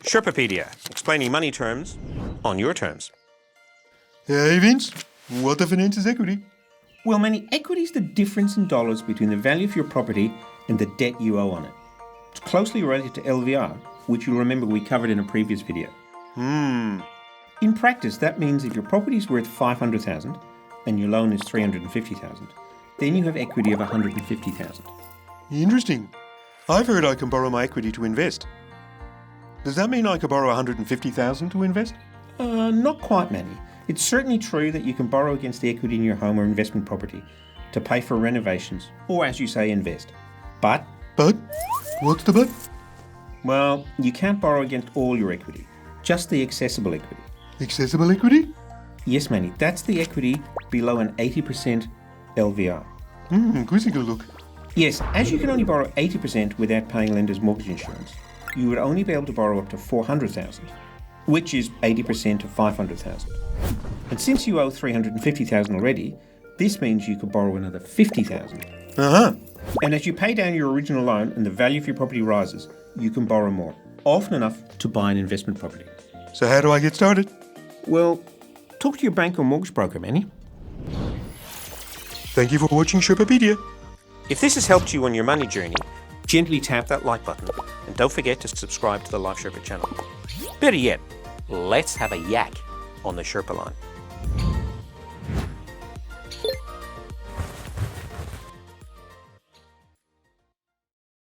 Sherpapedia, explaining money terms on your terms. Hey Vince, what defines is equity? Well, Manny, equity is the difference in dollars between the value of your property and the debt you owe on it. It's closely related to LVR, which you'll remember we covered in a previous video. In practice, that means if your property is worth $500,000 and your loan is $350,000, then you have equity of $150,000. Interesting. I've heard I can borrow my equity to invest. Does that mean I could borrow $150,000 to invest? Not quite, Manny. It's certainly true that you can borrow against the equity in your home or investment property to pay for renovations, or as you say, invest. But, What's the but? well, you can't borrow against all your equity, just the accessible equity. Accessible equity? Yes, Manny, that's the equity below an 80% LVR. Quizzical look. Yes, as you can only borrow 80% without paying lender's mortgage insurance, you would only be able to borrow up to $400,000, which is 80% of $500,000. And since you owe $350,000 already, this means you could borrow another $50,000. And as you pay down your original loan and the value of your property rises, you can borrow more, often enough to buy an investment property. So how do I get started? Well, talk to your bank or mortgage broker, Manny. Thank you for watching Sherpapedia. If this has helped you on your money journey, gently tap that like button and don't forget to subscribe to the Life Sherpa channel. Better yet, let's have a yak on the Sherpa line.